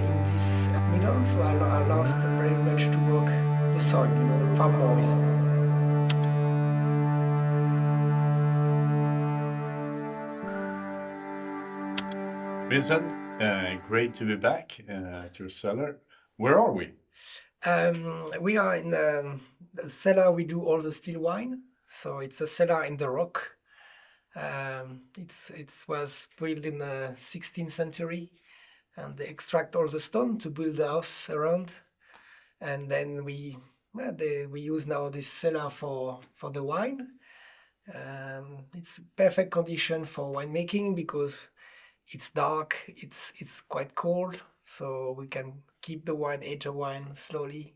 in this middle, so I loved very much to work the soil, farm boys. Vincent, great to be back at your cellar. Where are we? We are in the cellar. We do all the still wine, so it's a cellar in the rock. It was built in the 16th century, and they extract all the stone to build the house around, and then we use now this cellar for the wine. It's perfect condition for winemaking because it's dark, it's quite cold, so we can keep the wine, age the wine slowly,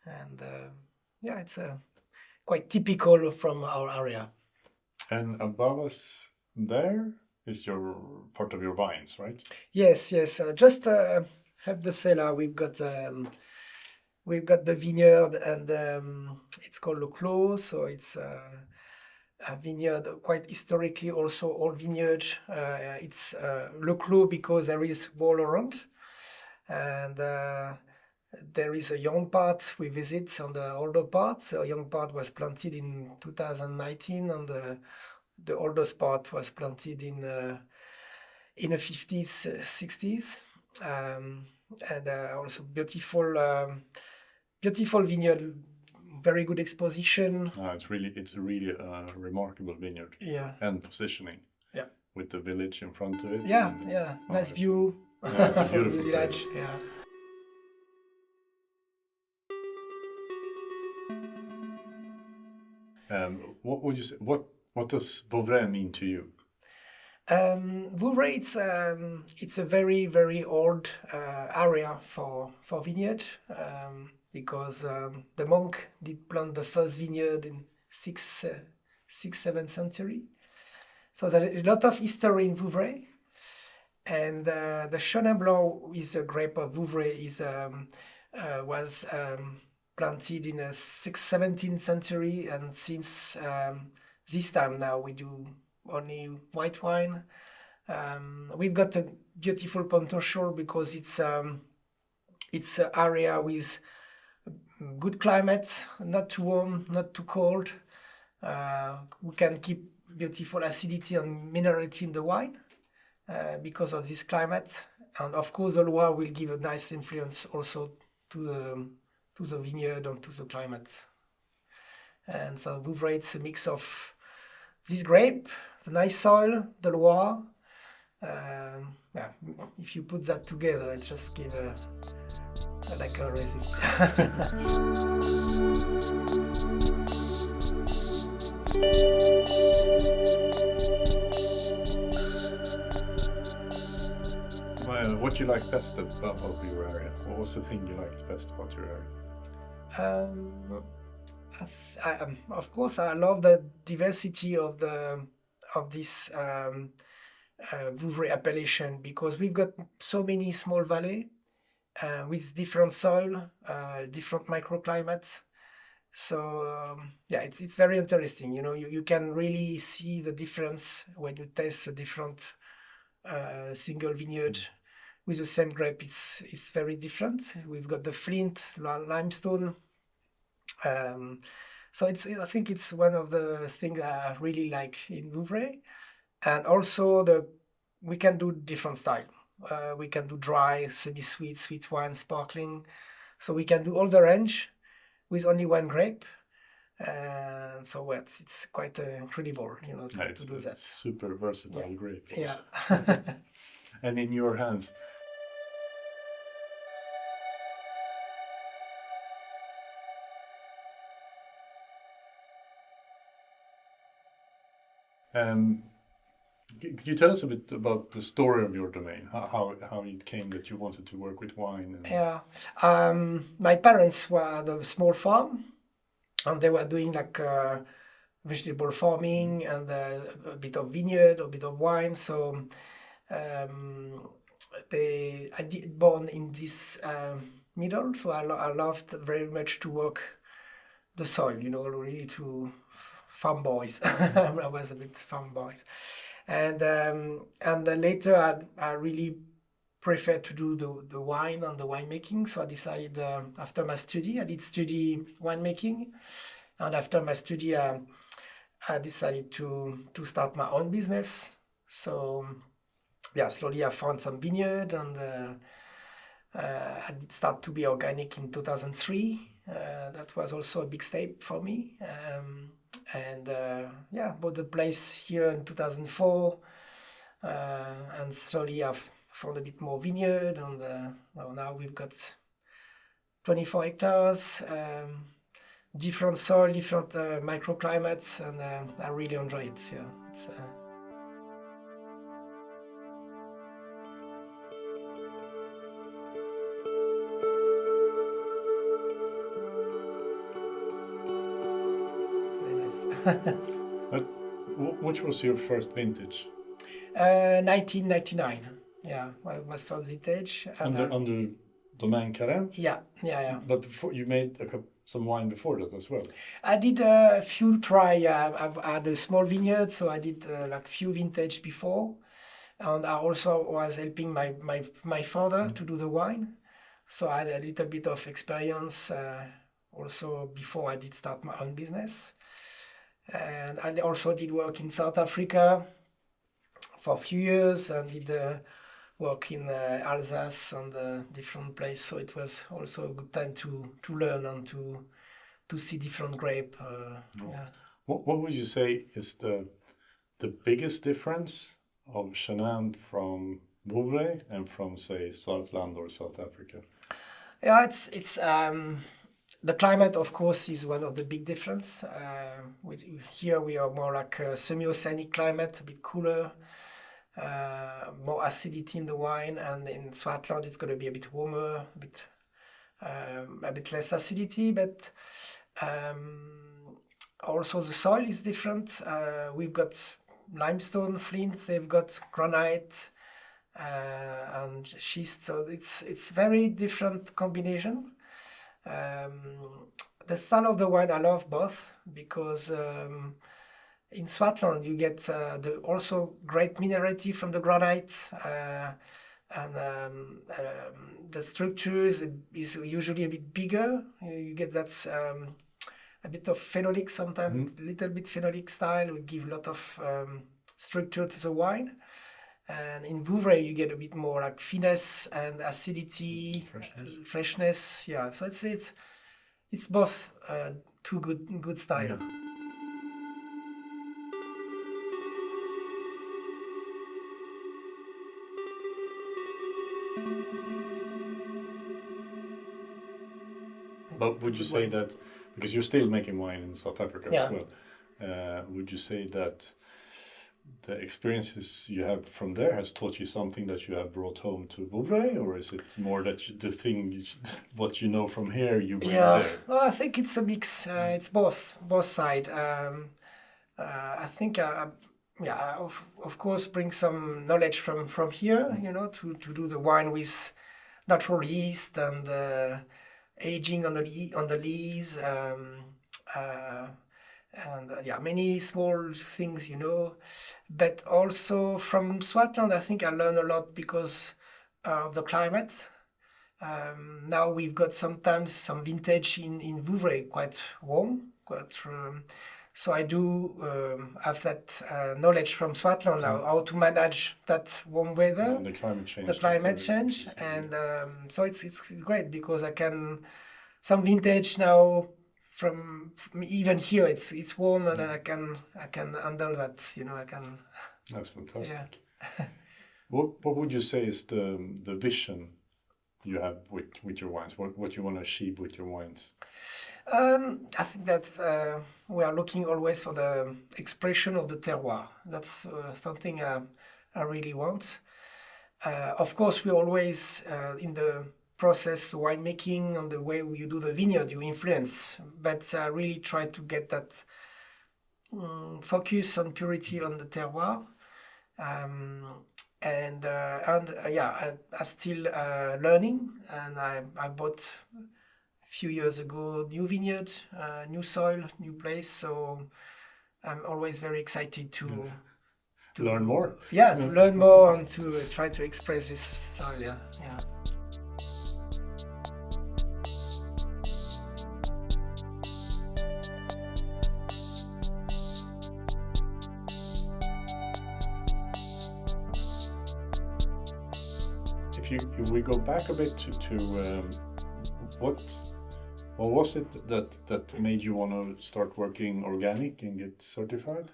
and yeah, it's quite typical from our area. And above us there is your part of your vines, right? Yes, yes. Just have the cellar. We've got the vineyard, and it's called Le Clos. So it's a vineyard, quite historically also old vineyard. It's Le Clos because there is wall around, and there is a young part we visit on the older part. So a young part was planted in 2019, and the oldest part was planted in the 50s, 60s. And also beautiful vineyard, very good exposition. It's really a remarkable vineyard. Yeah. And positioning. Yeah. With the village in front of it. Yeah, nice view. Yeah, it's a beautiful village. place. Yeah. What would you say? What does Vauvray mean to you? Vouvray, it's a very, very old area for vineyard, because the monk did plant the first vineyard in 7th century. So there is a lot of history in Vouvray. And the Chenin Blanc is a grape of Vouvray, was planted in the 17th century, and since this time now we do only white wine. We've got a beautiful potential because it's an area with good climate, not too warm, not too cold. We can keep beautiful acidity and minerality in the wine because of this climate, and of course the Loire will give a nice influence also to the vineyard and to the climate. And so Vouvray, it's a mix of this grape, the nice soil, the Loire. Yeah, if you put that together, it just gives like a recipe. Well, what you like best about your area? What was the thing you liked best about your area? Of course, I love the diversity of this Vouvray appellation, because we've got so many small valleys with different soil, different microclimates. So yeah, it's very interesting. You can really see the difference when you taste a different single vineyard with the same grape. It's very different. We've got the flint, limestone. So I think it's one of the things I really like in Vouvray. And also we can do different style. We can do dry, semi-sweet, sweet wine, sparkling. So we can do all the range with only one grape. So it's quite incredible, to do that. Super versatile grape. Yeah. And in your hands. Could you tell us a bit about the story of your domain? How it came that you wanted to work with wine? Yeah. My parents were at a small farm, and they were doing like vegetable farming and a bit of vineyard, a bit of wine. So I did born in this middle, so I loved very much to work the soil, really to farm boys. I was a bit farm boys. And later I really prefer to do the wine and the winemaking. So I decided after my study, I did study winemaking, and after my study, I decided to start my own business. So yeah, slowly I found some vineyard, and I did start to be organic in 2003. That was also a big step for me. And yeah, bought the place here in 2004, and slowly I've found a bit more vineyard, and well, now we've got 24 hectares, different soil, different microclimates, and I really enjoy it. Yeah, it's, very nice. But which was your first vintage? 1999. Yeah, well, it was first vintage. And, Under Domaine Careme? Yeah. But before you made some wine before that as well. I did a few try. I've had a small vineyard, so I did like few vintage before, and I also was helping my father to do the wine. So I had a little bit of experience also before I did start my own business. And I also did work in South Africa for a few years, and did work in Alsace and different place. So it was also a good time to learn and to see different grape. Yeah. What would you say is the biggest difference of Chenin from Vouvray and from, say, Swartland or South Africa? Yeah, it's the climate, of course, is one of the big difference. Here we are more like a semi-oceanic climate, a bit cooler, more acidity in the wine, and in Swartland it's going to be a bit warmer, a bit less acidity, but also the soil is different. We've got limestone flints, they've got granite and schist, so it's very different combination. The style of the wine I love both, because in Swartland you get also great minerality from the granite, and the structure is usually a bit bigger. You get that a bit of phenolic, sometimes a little bit phenolic style will give a lot of structure to the wine. And in Vouvray you get a bit more like finesse and acidity, freshness. Yeah, so it's both two good style. Yeah. But would you say that, because you're still making wine in South Africa as well, would you say that the experiences you have from there has taught you something that you have brought home to Vouvray, or is it more that what you know from here you bring there? Well, I think it's a mix. It's both side. I think of course bring some knowledge from here, to do the wine with natural yeast and aging on the lees, and many small things, but also from Swartland I think I learned a lot because of the climate. Now we've got sometimes some vintage in Vouvray, quite warm, so I do have that knowledge from Swartland now, how to manage that warm weather, the climate change. And so it's great because I can, some vintage now from even here it's warm, and I can handle that, I can. That's fantastic. Yeah. What would you say is the vision you have with your wines? What you want to achieve with your wines? I think that we are looking always for the expression of the terroir. That's something I really want. Of course, we always in the process, winemaking, and the way you do the vineyard, you influence. But I really try to get that focus on purity on the terroir. I still learning, and I bought a few years ago new vineyard, new soil, new place. So I'm always very excited to. learn more. Yeah, to learn more and to try to express this style. Yeah. If we go back a bit to what was it that made you want to start working organic and get certified?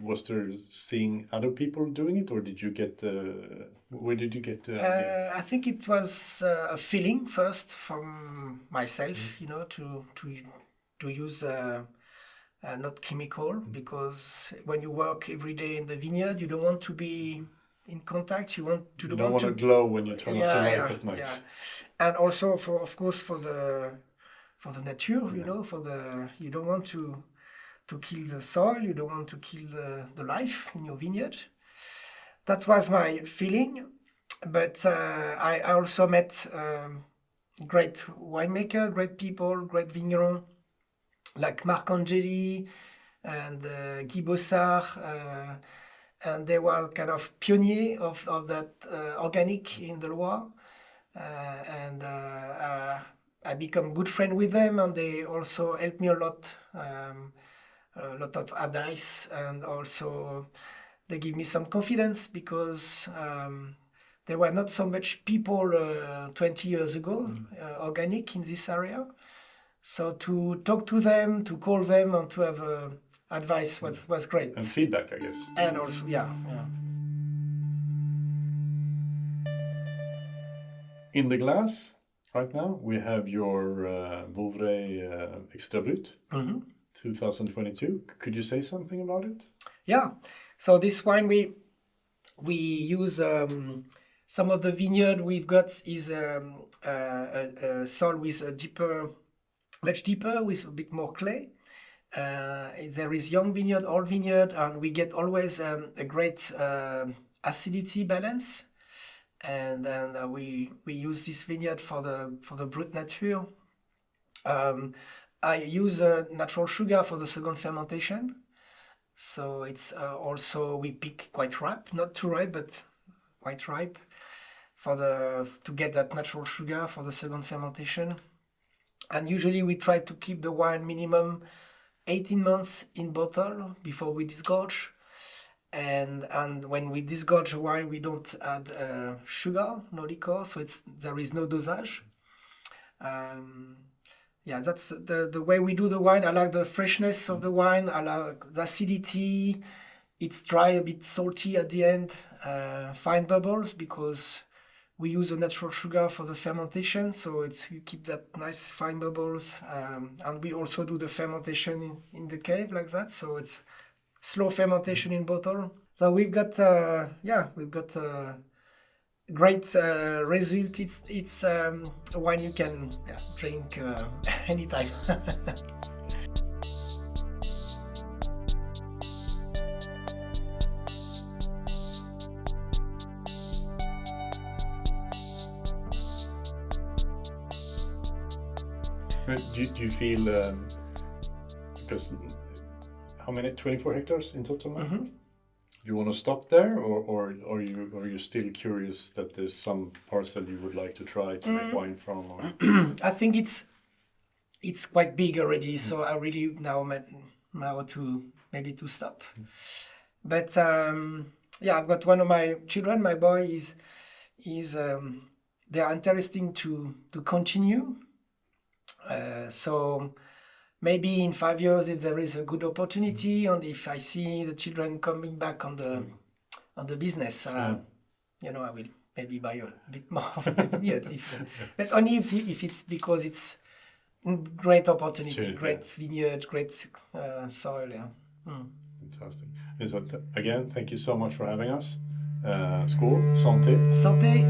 Was there seeing other people doing it, or did you get where did you get the idea? I think it was a feeling first from myself, to use not chemical, because when you work every day in the vineyard, you don't want to be in contact. You don't want to glow when you turn off the light at night. Yeah. And also of course for the nature, you don't want to kill the soil, you don't want to kill the life in your vineyard. That was my feeling. But I also met great winemaker, great people, great vignerons like Marc Angeli and Guy Bossard, and they were kind of pioneers of that organic in the Loire. And I become good friend with them, and they also helped me a lot of advice, and also they give me some confidence, because there were not so much people 20 years ago organic in this area. So to talk to them, to call them, and to have advice was great. And feedback, I guess. And also, yeah. In the glass right now, we have your Vouvray Extra Brut 2022. Could you say something about it? Yeah. So this wine we use some of the vineyard we've got is a soil with much deeper, with a bit more clay. There is young vineyard, old vineyard, and we get always a great acidity balance. And then we use this vineyard for the Brut Nature. I use natural sugar for the second fermentation. So it's also, we pick quite ripe, not too ripe, but quite ripe, to get that natural sugar for the second fermentation. And usually we try to keep the wine minimum 18 months in bottle before we disgorge. And when we disgorge the wine, we don't add sugar, no liquor, so there is no dosage. That's the way we do the wine. I like the freshness of the wine. I like the acidity. It's dry, a bit salty at the end. Fine bubbles, because we use a natural sugar for the fermentation, so you keep that nice fine bubbles. And we also do the fermentation in the cave like that, so it's slow fermentation in bottle. So we've got great result. It's a wine you can drink anytime. Do you feel because how many 24 hectares in total now? Mm-hmm. You want to stop there, or are you still curious that there's some parcel you would like to try to make wine from? Or? I think it's quite big already, so I really now to maybe to stop. But I've got one of my children. My boy is they are interesting to continue. So maybe in 5 years, if there is a good opportunity, and if I see the children coming back on the business, I will maybe buy a bit more of the vineyard. But only if it's because it's great opportunity, great vineyard, great soil. Yeah. Fantastic. So again, thank you so much for having us. Skål, santé. Santé.